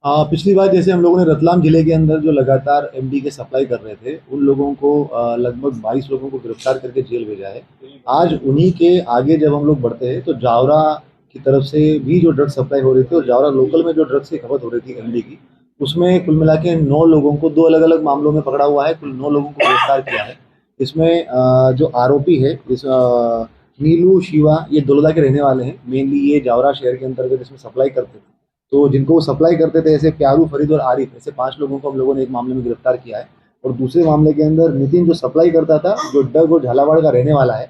पिछली बार जैसे हम लोगों ने रतलाम जिले के अंदर जो लगातार एमडी के सप्लाई कर रहे थे, उन लोगों को लगभग 22 लोगों को गिरफ्तार करके जेल भेजा है। आज उन्हीं के आगे जब हम लोग बढ़ते हैं तो जावरा की तरफ से भी जो ड्रग्स सप्लाई हो रही थी और जावरा लोकल में जो ड्रग्स की खपत हो रही थी एमडी की, उसमें कुल मिला के 9 लोगों को 2 अलग-अलग मामलों में पकड़ा हुआ है, कुल 9 लोगों को गिरफ्तार किया है। इसमें जो आरोपी है नीलू, शिवा ये दलोदा के रहने वाले हैं। मेनली ये जावरा शहर के अंतर्गत इसमें सप्लाई करते थे। तो जिनको वो सप्लाई करते थे ऐसे प्यारू, फरीद और आरिफ ऐसे 5 लोगों को हम लोगों ने एक मामले में गिरफ्तार किया है। और दूसरे मामले के अंदर नितिन जो सप्लाई करता था, जो डग और झालावाड़ का रहने वाला है,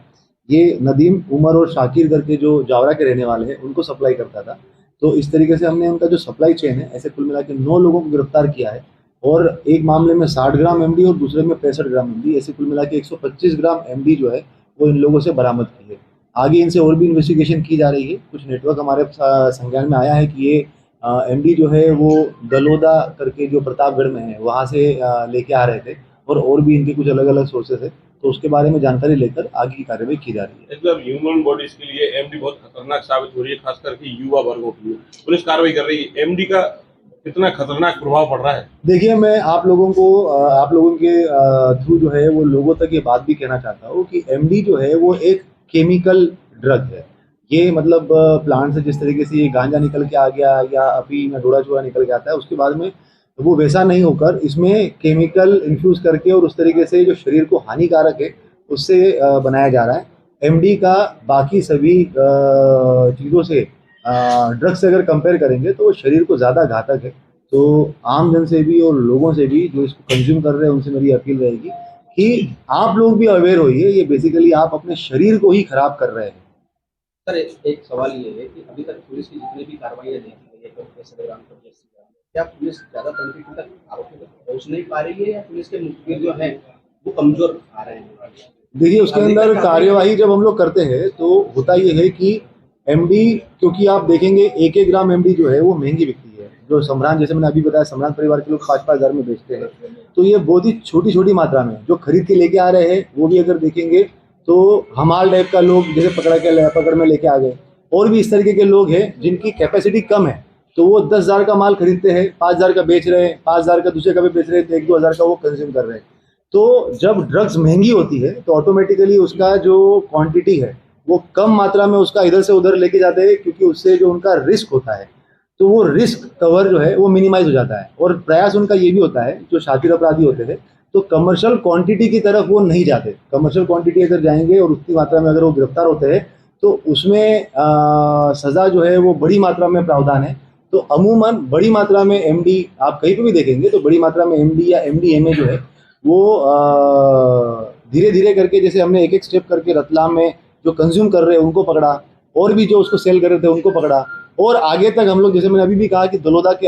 ये नदीम, उमर और शाकिर करके जो जावरा के रहने वाले हैं उनको सप्लाई करता था। तो इस तरीके से हमने उनका जो सप्लाई चेन है ऐसे कुल मिला के 9 लोगों को गिरफ्तार किया है। और एक मामले में 60 ग्राम एमडी और दूसरे में 65 ग्राम एमडी, ऐसे कुल मिला के 125 ग्राम एमडी जो है वो इन लोगों से बरामद की है। आगे इनसे और भी इन्वेस्टिगेशन की जा रही है। कुछ नेटवर्क हमारे संज्ञान में आया है कि ये एमडी जो है वो दलोदा करके जो प्रतापगढ़ में है वहाँ से लेके आ रहे थे और भी इनके कुछ अलग अलग सोर्सेस है। तो उसके बारे में जानकारी लेकर आगे की कार्रवाई की जा रही है। मतलब ह्यूमन बॉडीज के लिए एमडी बहुत खतरनाक साबित हो रही है, खास करके युवा वर्गों के लिए। पुलिस कार्रवाई कर रही है, एमडी का कितना खतरनाक प्रभाव पड़ रहा है? देखिए, मैं आप लोगों को आप लोगों के थ्रू जो है वो लोगों तक ये बात भी कहना चाहता हूँ कि एमडी जो है वो एक केमिकल ड्रग है। ये मतलब प्लांट से जिस तरीके से ये गांजा निकल के आ गया या अफीम या डोडा चूरा निकल के आता है, उसके बाद में वो वैसा नहीं होकर इसमें केमिकल इन्फ्यूज करके और उस तरीके से जो शरीर को हानिकारक है उससे बनाया जा रहा है। एमडी का बाकी सभी चीज़ों से ड्रग्स से अगर कंपेयर करेंगे तो वो शरीर को ज़्यादा घातक है। तो आम जन से भी और लोगों से भी जो इसको कंज्यूम कर रहे हैं उनसे मेरी अपील रहेगी कि आप लोग भी अवेयर होइए। ये बेसिकली आप अपने शरीर को ही खराब कर रहे हैं। सर, एक सवाल ये है कि अभी तक पुलिस की जितनी भी कार्रवाई देखी गई है, इंस्टाग्राम पर जैसे क्या पुलिस ज़्यादा कंट्रीब्यूट तक आरोपियों तक पहुँच नहीं पा रही है या पुलिस के मुखबिर जो है वो कमजोर आ रहे हैं? देखिए, उसके अंदर कार्यवाही जब हम लोग करते हैं तो होता ये है कि एमडी, क्योंकि आप देखेंगे 1-1 ग्राम एमडी जो है वो महंगी बिकती है। जो सम्रान, जैसे मैंने अभी बताया, सम्रान परिवार के लोग 5-5 हज़ार में बेचते हैं। तो ये बहुत ही छोटी-छोटी मात्रा में जो खरीद के लेके आ रहे हैं वो भी अगर देखेंगे तो हमाल टाइप का लोग जैसे पकड़ में लेके आ गए। और भी इस तरीके के लोग हैं जिनकी कैपेसिटी कम है, तो वो 10,000 का माल खरीदते हैं, 5,000 का बेच रहे हैं, 5,000 का दूसरे का भी बेच रहे हैं, तो 1-2 हज़ार का वो कंज्यूम कर रहे हैं। तो जब ड्रग्स महंगी होती है तो ऑटोमेटिकली उसका जो क्वांटिटी है वो कम मात्रा में उसका इधर से उधर लेके जाते हैं, क्योंकि उससे जो उनका रिस्क होता है तो वो रिस्क कवर जो है वो मिनिमाइज हो जाता है। और प्रयास उनका ये भी होता है, जो शातिर अपराधी होते थे तो कमर्शियल क्वांटिटी की तरफ वो नहीं जाते। कमर्शियल क्वांटिटी अगर जाएंगे और उतनी मात्रा में अगर वो गिरफ्तार होते हैं तो उसमें सज़ा जो है वो बड़ी मात्रा में प्रावधान है। तो अमूमन बड़ी मात्रा में एमडी आप कहीं पर भी देखेंगे तो बड़ी मात्रा में एमडी या एमडीएमए जो है वो धीरे धीरे करके, जैसे हमने एक एक स्टेप करके रतलाम में जो कंज्यूम कर रहे हैं उनको पकड़ा, और भी जो उसको सेल कर रहे थे उनको पकड़ा, और आगे तक हम लोग, जैसे मैंने अभी भी कहा कि दलोदा के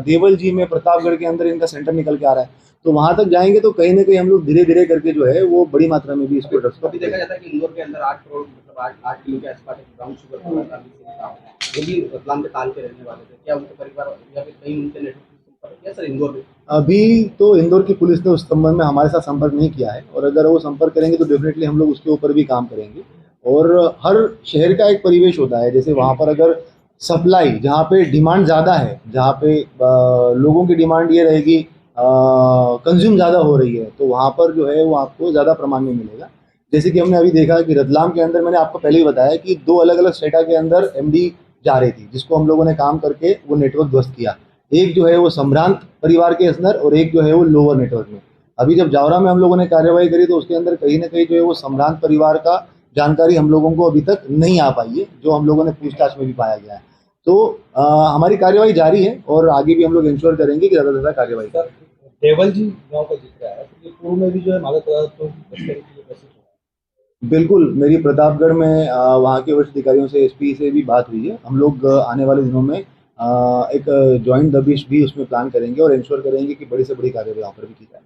देवल जी में प्रतापगढ़ के अंदर इनका सेंटर निकल के आ रहा है, तो वहां तक जाएंगे तो कहीं ना कहीं हम लोग धीरे धीरे करके जो है वो बड़ी मात्रा में भी इसको ड्रग्स अभी देखा जाता है कि इंदौर के अंदर 8 करोड़ मतलब 8 किलो के आसपास ब्राउन शुगर का वो भी रतलाम के ताल के रहने वाले थे। क्या उनके परिवार या फिर कहीं उनके नेटवर्क क्या सर इंदौर में? अभी तो इंदौर की पुलिस ने उस संबंध में हमारे साथ संपर्क नहीं किया है, और अगर वो संपर्क करेंगे तो डेफिनेटली हम लोग उसके ऊपर भी काम करेंगे। और हर शहर का एक परिवेश होता है, जैसे वहाँ पर अगर सप्लाई, जहाँ पे डिमांड ज़्यादा है, जहाँ पे लोगों की डिमांड ये रहेगी, कंज्यूम ज़्यादा हो रही है, तो वहाँ पर जो है वो आपको ज़्यादा प्रमाण में मिलेगा। जैसे कि हमने अभी देखा कि रतलाम के अंदर, मैंने आपको पहले ही बताया कि 2 अलग अलग स्टेटा के अंदर एमडी जा रही थी, जिसको हम लोगों ने काम करके वो नेटवर्क ध्वस्त किया। एक जो है वो सम्रांत परिवार के अंदर और एक जो है वो लोअर नेटवर्क में। अभी जब जावरा में हम लोगों ने कार्रवाई करी तो उसके अंदर कहीं ना कहीं जो है वो सम्रांत परिवार का जानकारी हम लोगों को अभी तक नहीं आ पाई है, जो हम लोगों ने पूछताछ में भी पाया गया है। तो हमारी कार्रवाई जारी है और आगे भी हम लोग इंश्योर करेंगे कि ज़्यादा से ज़्यादा कार्रवाई करें। देवल जी गांव का जिक्र आया, तो ये पूर्व में भी जो है मादक पदार्थों की तस्करी की कोशिश हो। बिल्कुल, मेरी प्रतापगढ़ में वहाँ के वरिष्ठ अधिकारियों से, एसपी से भी बात हुई है। हम लोग आने वाले दिनों में एक जॉइंट दबिश भी उसमें प्लान करेंगे और इंश्योर करेंगे कि बड़ी से बड़ी कार्रवाई वहाँ पर भी की जाए।